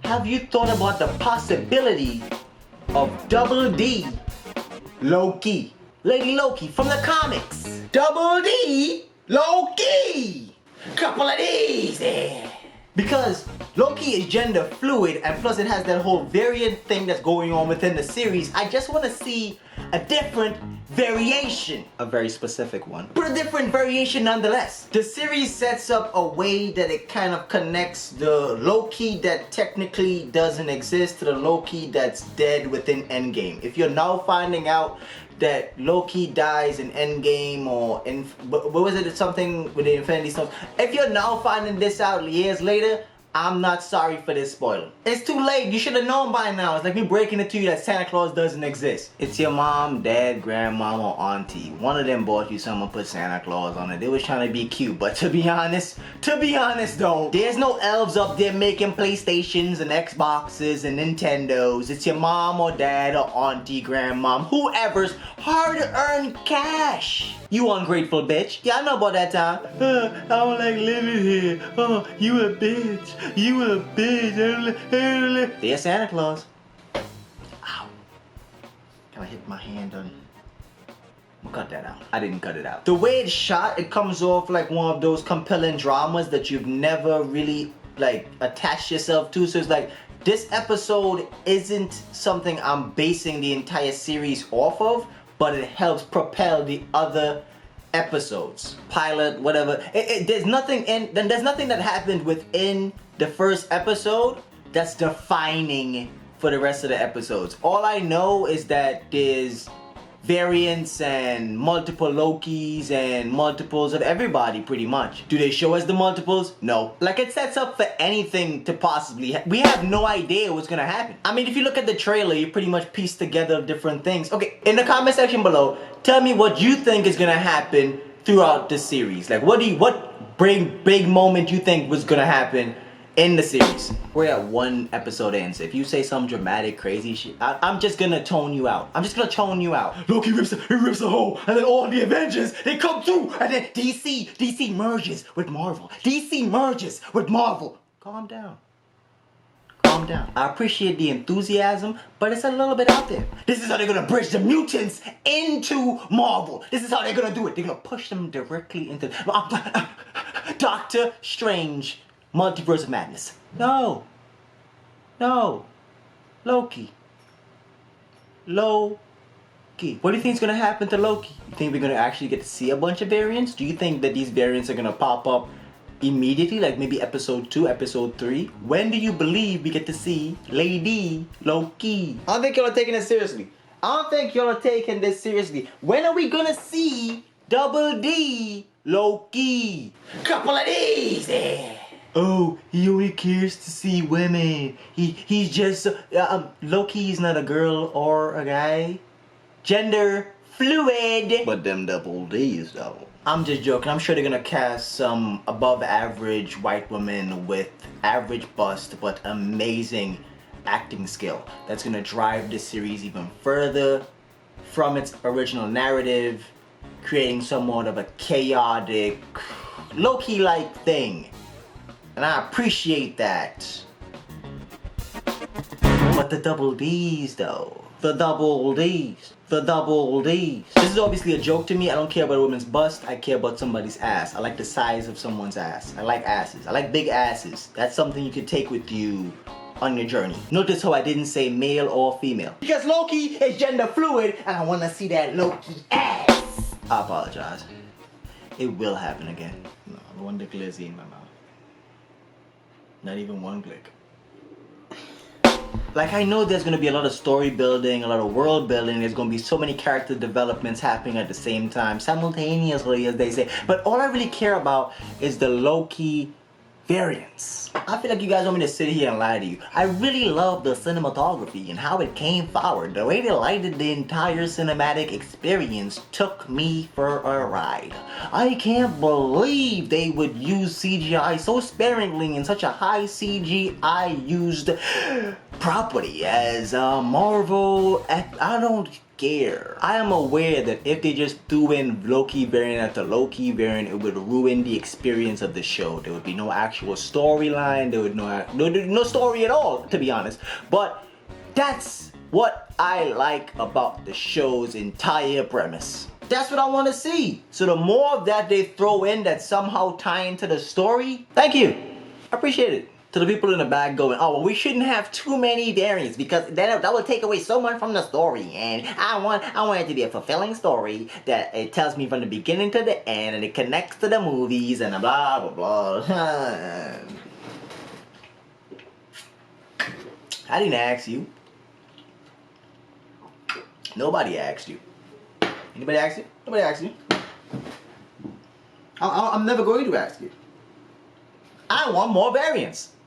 have you thought about the possibility of Double D Loki? Lady Loki from the comics. Double D Loki. Couple of these, yeah. Because Loki is gender fluid, and plus it has that whole variant thing that's going on within the series. I just want to see a different variation. A very specific one, but a different variation nonetheless. The series sets up a way that it kind of connects the Loki that technically doesn't exist to the Loki that's dead within Endgame. If you're now finding out that Loki dies in Endgame or in, what was it, something with the Infinity Stones? If you're now finding this out years later, I'm not sorry for this spoiler. It's too late. You should have known by now. It's like me breaking it to you that Santa Claus doesn't exist. It's your mom, dad, grandma, or auntie. One of them bought you something and put Santa Claus on it. They was trying to be cute, but to be honest though, there's no elves up there making PlayStations and Xboxes and Nintendos. It's your mom or dad or auntie, grandmom, whoever's hard-earned cash. You ungrateful bitch. Yeah, I know about that time. I don't like living here. Oh, you a bitch. You a bitch. There's Santa Claus. Ow. Can I hit my hand on? We'll cut that out. I didn't cut it out. The way it's shot, it comes off like one of those compelling dramas that you've never really like attached yourself to. So it's like, this episode isn't something I'm basing the entire series off of, but it helps propel the other episodes, pilot, whatever. There's nothing that happened within the first episode that's defining for the rest of the episodes. All I know is that there's variants and multiple Lokis and multiples of everybody pretty much. Do they show us the multiples? No. Like, it sets up for anything to possibly we have no idea what's gonna happen. I mean, if you look at the trailer, you pretty much piece together different things. Okay, in the comment section below, tell me what you think is gonna happen throughout the series. Like, what big moment you think was gonna happen in the series? We're at one episode in, so if you say some dramatic, crazy shit, I'm just gonna tone you out. I'm just gonna tone you out. Loki rips a hole, and then all the Avengers, they come through, and then DC merges with Marvel. DC merges with Marvel. Calm down. Calm down. I appreciate the enthusiasm, but it's a little bit out there. This is how they're gonna bridge the mutants into Marvel. This is how they're gonna do it. They're gonna push them directly into Doctor Strange. Multiverse of Madness. No. Loki. What do you think is going to happen to Loki? You think we're going to actually get to see a bunch of variants? Do you think that these variants are going to pop up immediately? Like maybe episode 2, episode 3? When do you believe we get to see Lady Loki? I don't think y'all are taking this seriously. When are we going to see Double D Loki? Couple of these, yeah. Oh, he only cares to see women. He's just Loki's not a girl or a guy. Gender fluid. But them Double D's though. I'm just joking. I'm sure they're gonna cast some above average white women with average bust but amazing acting skill. That's gonna drive this series even further from its original narrative, creating somewhat of a chaotic, Loki-like thing. And I appreciate that. But the Double D's though. The Double D's. This is obviously a joke to me. I don't care about a woman's bust. I care about somebody's ass. I like the size of someone's ass. I like asses. I like big asses. That's something you can take with you on your journey. Notice how I didn't say male or female. Because Loki is gender fluid and I want to see that Loki ass. I apologize. It will happen again. No, I want the glizzy in my mouth. Not even one click. Like, I know there's gonna be a lot of story building, a lot of world building. There's gonna be so many character developments happening at the same time, simultaneously, as they say. But all I really care about is the Loki variants. I feel like you guys want me to sit here and lie to you. I really love the cinematography and how it came forward. The way they lighted the entire cinematic experience took me for a ride. I can't believe they would use CGI so sparingly in such a high CGI used property as Marvel. I don't scare. I am aware that if they just threw in Loki variant after Loki variant, it would ruin the experience of the show. There would be no actual storyline. There would no story at all, to be honest. But that's what I like about the show's entire premise. That's what I want to see. So the more of that they throw in that somehow tie into the story, thank you. I appreciate it. To the people in the back going, oh, well, we shouldn't have too many variants because that will take away so much from the story. And I want it to be a fulfilling story that it tells me from the beginning to the end and it connects to the movies and blah, blah, blah. I didn't ask you. Nobody asked you. Anybody ask you? Nobody asked you. I'm never going to ask you. I want more variants.